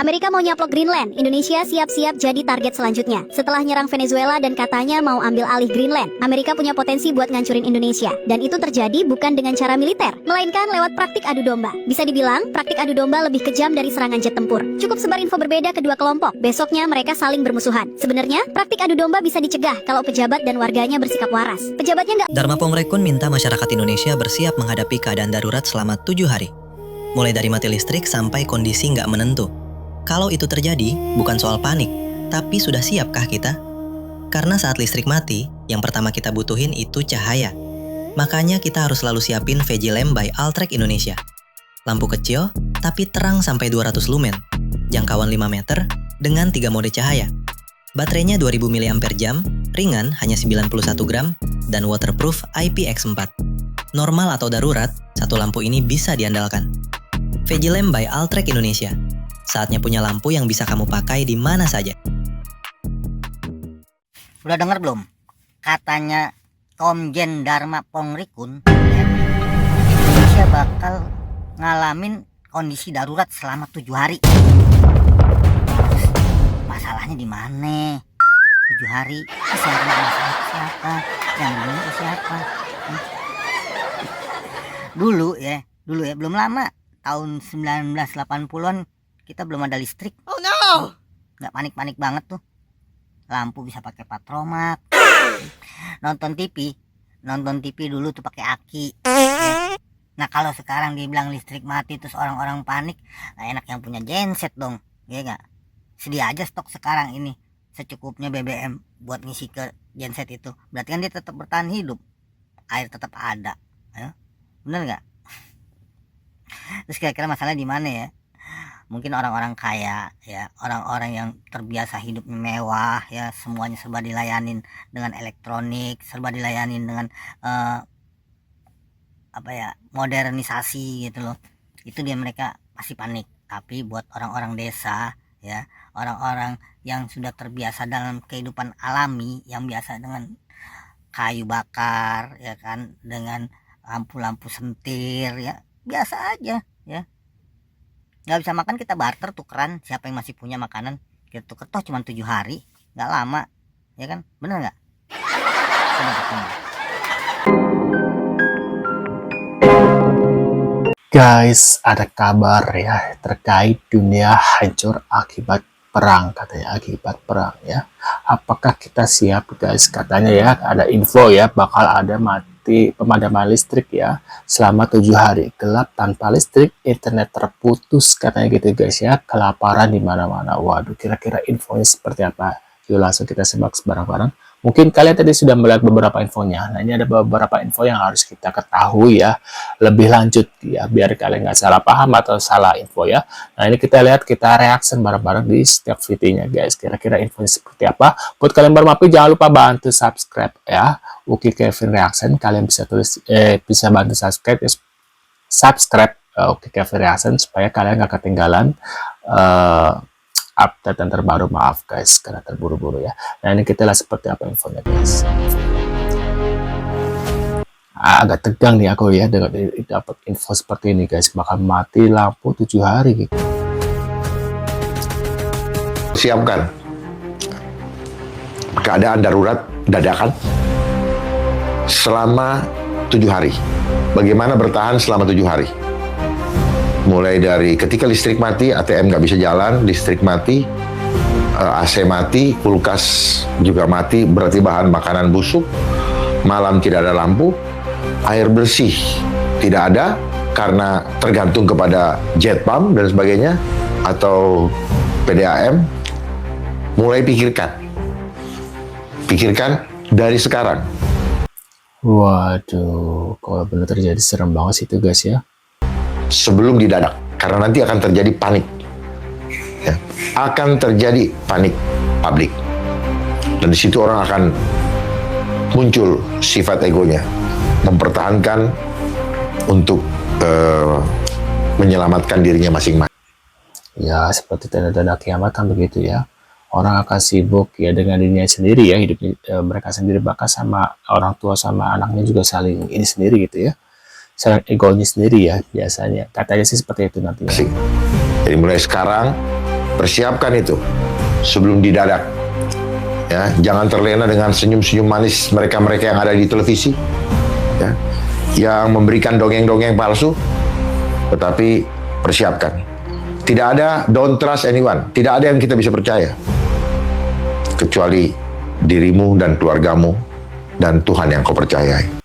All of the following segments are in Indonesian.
Amerika mau nyaplok Greenland, Indonesia siap-siap jadi target selanjutnya. Setelah nyerang Venezuela dan katanya mau ambil alih Greenland, Amerika punya potensi buat ngancurin Indonesia. Dan itu terjadi bukan dengan cara militer, melainkan lewat praktik adu domba. Bisa dibilang, praktik adu domba lebih kejam dari serangan jet tempur. Cukup sebar info berbeda kedua kelompok, besoknya mereka saling bermusuhan. Sebenarnya, praktik adu domba bisa dicegah kalau pejabat dan warganya bersikap waras. Pejabatnya nggak... Dharma Pongrekun minta masyarakat Indonesia bersiap menghadapi keadaan darurat selama 7 hari. Mulai dari mati listrik sampai kondisi nggak menentu. Kalau itu terjadi, bukan soal panik, tapi sudah siapkah kita? Karena saat listrik mati, yang pertama kita butuhin itu cahaya. Makanya kita harus selalu siapin Vegilamp by Altrek Indonesia. Lampu kecil, tapi terang sampai 200 lumen. Jangkauan 5 meter, dengan 3 mode cahaya. Baterainya 2000 mAh, ringan hanya 91 gram, dan waterproof IPX4. Normal atau darurat, satu lampu ini bisa diandalkan. Vegilamp by Altrek Indonesia. Saatnya punya lampu yang bisa kamu pakai di mana saja. Udah dengar belum? Katanya Komjen Dharma Pongrekun, Indonesia bakal ngalamin kondisi darurat selama 7 hari. Masalahnya di mana? 7 hari. Siapa? Yang ini siapa? Dulu ya, belum lama, tahun 1980-an kita belum ada listrik. Oh no. Nggak panik-panik banget tuh. Lampu bisa pakai patromak. Nonton TV dulu tuh pakai aki. Nah kalau sekarang dibilang listrik mati terus orang-orang panik, nah enak yang punya genset dong, ya nggak? Sedia aja stok sekarang ini secukupnya BBM buat ngisi ke genset itu. Berarti kan dia tetap bertahan hidup, air tetap ada, ya? Bener nggak? Terus kira-kira masalah di mana ya? Mungkin orang-orang kaya ya, orang-orang yang terbiasa hidupnya mewah ya, semuanya serba dilayanin dengan elektronik, serba dilayanin dengan modernisasi gitu loh. Itu dia mereka pasti panik. Tapi buat orang-orang desa ya, orang-orang yang sudah terbiasa dalam kehidupan alami, yang biasa dengan kayu bakar ya kan, dengan lampu-lampu sentir ya, biasa aja ya. Nggak bisa makan kita barter, tukeran, siapa yang masih punya makanan kita tuker, toh cuma 7 hari, nggak lama ya kan, bener nggak? Guys, ada kabar ya terkait dunia hancur akibat perang, katanya akibat perang ya. Apakah kita siap guys? Katanya ya ada info ya bakal ada mati pemadaman listrik ya selama 7 hari, gelap tanpa listrik, internet terputus katanya gitu guys ya, kelaparan di mana-mana. Waduh, kira-kira infonya seperti apa? Yuk langsung kita simak bareng-bareng. Mungkin kalian tadi sudah melihat beberapa infonya. Nah ini ada beberapa info yang harus kita ketahui ya lebih lanjut ya, biar kalian nggak salah paham atau salah info ya. Nah ini kita lihat, kita reaction bareng-bareng di setiap videonya guys. Kira-kira infonya seperti apa? Buat kalian baru mampir jangan lupa bantu subscribe ya. Uki Kevin Reaction, kalian bisa tulis bisa bantu subscribe Uki Kevin Reaction supaya kalian nggak ketinggalan update yang terbaru. Maaf guys karena terburu-buru ya. Nah ini kita lihat seperti apa infonya guys. Agak tegang nih aku ya dengan dapat info seperti ini guys, bakal mati lampu 7 hari gitu. Siapkan keadaan darurat dadakan selama 7 hari. Bagaimana bertahan selama 7 hari? Mulai dari ketika listrik mati, ATM nggak bisa jalan, listrik mati, AC mati, kulkas juga mati, berarti bahan makanan busuk, malam tidak ada lampu, air bersih tidak ada karena tergantung kepada jet pump dan sebagainya, atau PDAM. Mulai pikirkan dari sekarang. Waduh, kalau benar terjadi serem banget sih itu guys ya. Sebelum didadak, karena nanti akan terjadi panik ya. Akan terjadi panik publik, dan di situ orang akan muncul sifat egonya, mempertahankan untuk menyelamatkan dirinya masing-masing ya. Seperti tanda-tanda kiamat kan begitu ya, orang akan sibuk ya dengan dirinya sendiri ya, hidup mereka sendiri, bahkan sama orang tua sama anaknya juga saling ini sendiri gitu ya, saling egonya sendiri ya biasanya, katanya sih seperti itu nantinya. Jadi mulai sekarang Persiapkan itu sebelum didadak. Ya, jangan terlena dengan senyum-senyum manis mereka-mereka yang ada di televisi, ya, yang memberikan dongeng-dongeng palsu. Tetapi persiapkan. Tidak ada, don't trust anyone. Tidak ada yang kita bisa percaya kecuali dirimu dan keluargamu dan Tuhan yang kau percayai.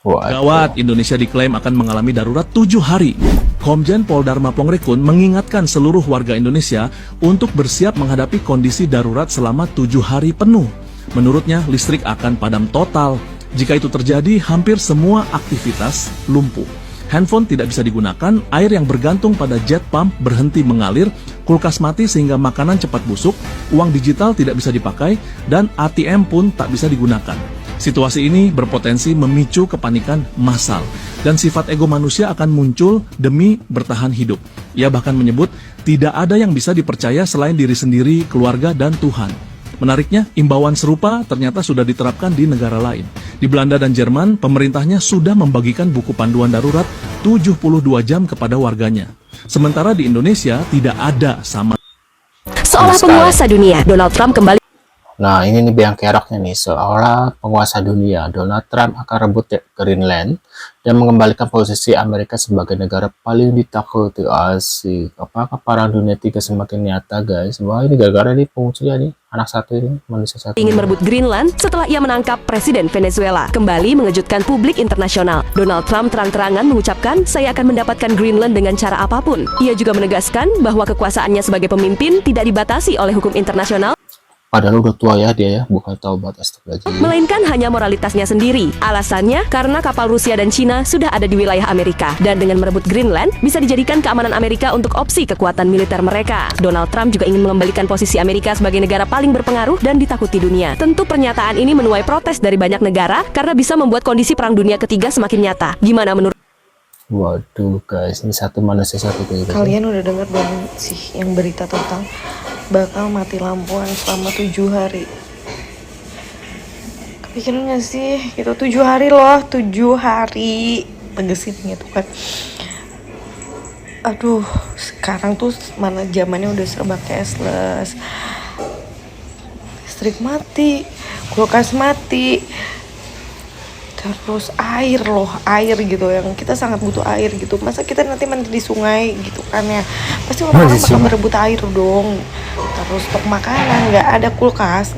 Gawat, Indonesia diklaim akan mengalami darurat 7 hari. Komjen Pol Dharma Pongrekun mengingatkan seluruh warga Indonesia untuk bersiap menghadapi kondisi darurat selama 7 hari penuh. Menurutnya, listrik akan padam total. Jika itu terjadi, hampir semua aktivitas lumpuh. Handphone tidak bisa digunakan, air yang bergantung pada jet pump berhenti mengalir, kulkas mati sehingga makanan cepat busuk, uang digital tidak bisa dipakai, dan ATM pun tak bisa digunakan. Situasi ini berpotensi memicu kepanikan massal, dan sifat ego manusia akan muncul demi bertahan hidup. Ia bahkan menyebut tidak ada yang bisa dipercaya selain diri sendiri, keluarga, dan Tuhan. Menariknya, imbauan serupa ternyata sudah diterapkan di negara lain. Di Belanda dan Jerman, pemerintahnya sudah membagikan buku panduan darurat 72 jam kepada warganya. Sementara di Indonesia tidak ada sama. Seolah penguasa dunia, Donald Trump kembali. Nah, ini nih biang keroknya nih, seolah penguasa dunia, Donald Trump akan rebut Greenland dan mengembalikan posisi Amerika sebagai negara paling ditakuti. Asik. Apakah perang dunia 3 semakin nyata, guys? Wah, ini gara-gara nih pengungsinya nih, anak satu ini, manusia satu. Ingin merebut Greenland setelah ia menangkap Presiden Venezuela. Kembali mengejutkan publik internasional. Donald Trump terang-terangan mengucapkan, saya akan mendapatkan Greenland dengan cara apapun. Ia juga menegaskan bahwa kekuasaannya sebagai pemimpin tidak dibatasi oleh hukum internasional. Padahal udah tua ya dia ya, bukan tahu batas lagi. Melainkan hanya moralitasnya sendiri. Alasannya karena kapal Rusia dan Cina sudah ada di wilayah Amerika. Dan dengan merebut Greenland, bisa dijadikan keamanan Amerika untuk opsi kekuatan militer mereka. Donald Trump juga ingin mengembalikan posisi Amerika sebagai negara paling berpengaruh dan ditakuti dunia. Tentu pernyataan ini menuai protes dari banyak negara karena bisa membuat kondisi perang dunia ketiga semakin nyata. Gimana menurut? Waduh guys, ini satu manusia satu kayak gitu. Kalian udah dengar belum sih yang berita tentang bakal mati lampuan selama 7 hari? Kepikiran gak sih? Gitu 7 hari loh, 7 hari. Tegesin gitu kan. Aduh, sekarang tuh mana zamannya udah serba cashless. Listrik mati, kulkas mati. Terus air loh, air gitu, yang kita sangat butuh air gitu. Masa kita nanti mandi di sungai gitu kan ya, pasti orang-orang bakal berebut air dong. Terus stok makanan, nggak ada kulkas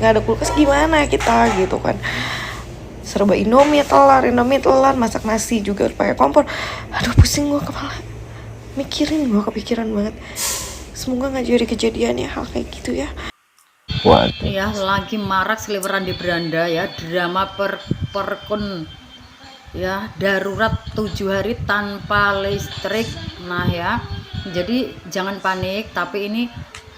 gimana kita gitu kan. Serba Indomie telar, masak nasi juga pakai kompor. Aduh pusing gua kepala, mikirin gua, kepikiran banget. Semoga nggak jadi kejadian ya hal kayak gitu ya. Waduh. Ya, lagi marak seliweran di beranda ya, drama perkun ya, darurat 7 hari tanpa listrik. Nah ya, jadi jangan panik, tapi ini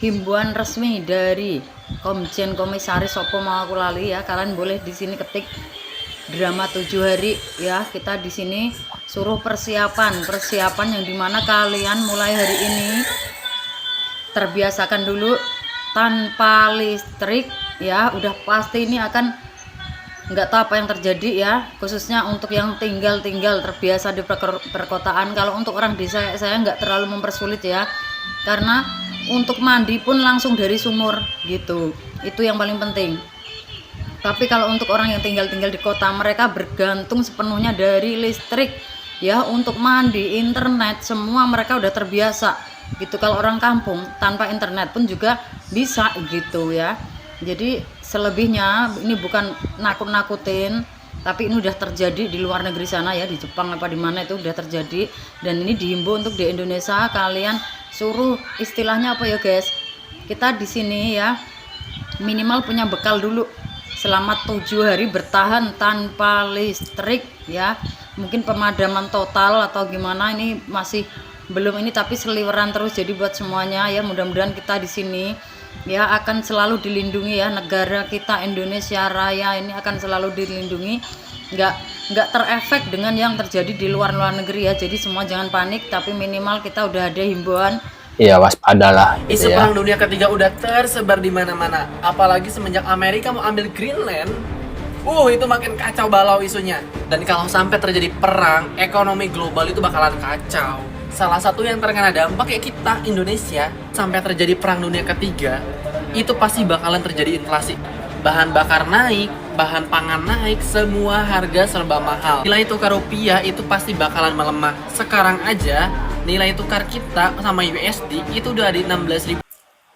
himbauan resmi dari Komjen Komisaris Sopo mau aku lali ya. Kalian boleh di sini ketik drama 7 hari ya. Kita di sini suruh persiapan yang dimana kalian mulai hari ini terbiasakan dulu tanpa listrik ya. Udah pasti ini akan nggak tahu apa yang terjadi ya, khususnya untuk yang tinggal terbiasa di perkotaan. Kalau untuk orang desa saya nggak terlalu mempersulit ya, karena untuk mandi pun langsung dari sumur gitu, itu yang paling penting. Tapi kalau untuk orang yang tinggal di kota, mereka bergantung sepenuhnya dari listrik ya, untuk mandi, internet, semua mereka udah terbiasa gitu. Kalau orang kampung tanpa internet pun juga bisa gitu ya. Jadi selebihnya ini bukan nakut-nakutin, tapi ini udah terjadi di luar negeri sana ya, di Jepang apa di mana itu udah terjadi. Dan ini dihimbau untuk di Indonesia, kalian suruh istilahnya apa ya guys, kita di sini ya minimal punya bekal dulu selama 7 hari bertahan tanpa listrik ya. Mungkin pemadaman total atau gimana ini masih belum ini, tapi seliweran terus. Jadi buat semuanya ya, mudah-mudahan kita di sini ya akan selalu dilindungi ya, negara kita Indonesia Raya ini akan selalu dilindungi, nggak terefek dengan yang terjadi di luar negeri ya. Jadi semua jangan panik, tapi minimal kita udah ada himbauan. Iya, waspadalah Isu gitu ya. perang dunia ketiga udah tersebar di mana-mana, apalagi semenjak Amerika mau ambil Greenland. Itu makin kacau balau isunya. Dan kalau sampai terjadi perang, ekonomi global itu bakalan kacau. Salah satu yang terkena dampak ya kita, Indonesia. Sampai terjadi perang dunia ketiga, itu pasti bakalan terjadi inflasi. Bahan bakar naik, bahan pangan naik, semua harga serba mahal. Nilai tukar rupiah itu pasti bakalan melemah. Sekarang aja, nilai tukar kita sama USD itu udah di 16.800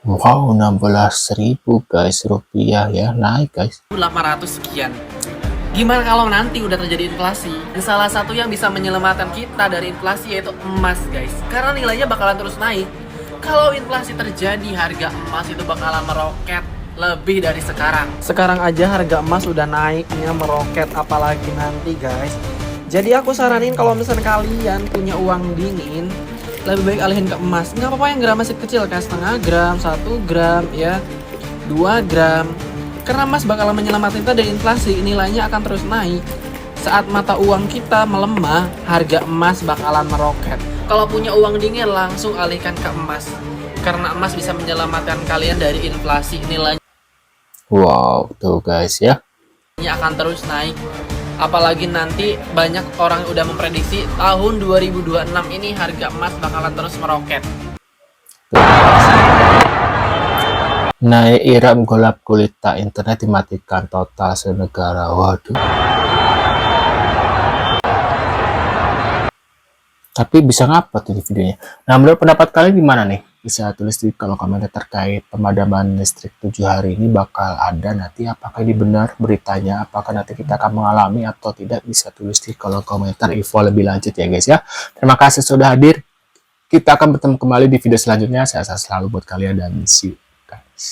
Wow, 16.000 guys, rupiah ya, naik guys. sekian. Gimana kalau nanti udah terjadi inflasi? Dan salah satu yang bisa menyelamatkan kita dari inflasi yaitu emas, guys. Karena nilainya bakalan terus naik. Kalau inflasi terjadi, harga emas itu bakalan meroket lebih dari sekarang. Sekarang aja harga emas udah naiknya meroket, apalagi nanti, guys. Jadi aku saranin kalau misalnya kalian punya uang dingin, lebih baik alihin ke emas. Nggak apa-apa yang gram masih kecil, kayak setengah gram, 1 gram, ya, 2 gram. Karena emas bakalan menyelamatkan kita dari inflasi, nilainya akan terus naik. Saat mata uang kita melemah, harga emas bakalan meroket. Kalau punya uang dingin, langsung alihkan ke emas. Karena emas bisa menyelamatkan kalian dari inflasi, nilainya Wow, tuh guys ya. akan terus naik. Apalagi nanti banyak orang udah memprediksi tahun 2026 ini harga emas bakalan terus meroket. Naik iram golap gulita, internet dimatikan total senegara. Waduh. Tapi bisa ngapa tuh di videonya? Nah, menurut pendapat kalian gimana nih? Bisa tulis di kolom komentar terkait pemadaman listrik 7 hari ini bakal ada nanti. Apakah ini benar beritanya? Apakah nanti kita akan mengalami atau tidak? Bisa tulis di kolom komentar info lebih lanjut ya guys ya. Terima kasih sudah hadir. Kita akan bertemu kembali di video selanjutnya. Saya selalu buat kalian dan see you guys.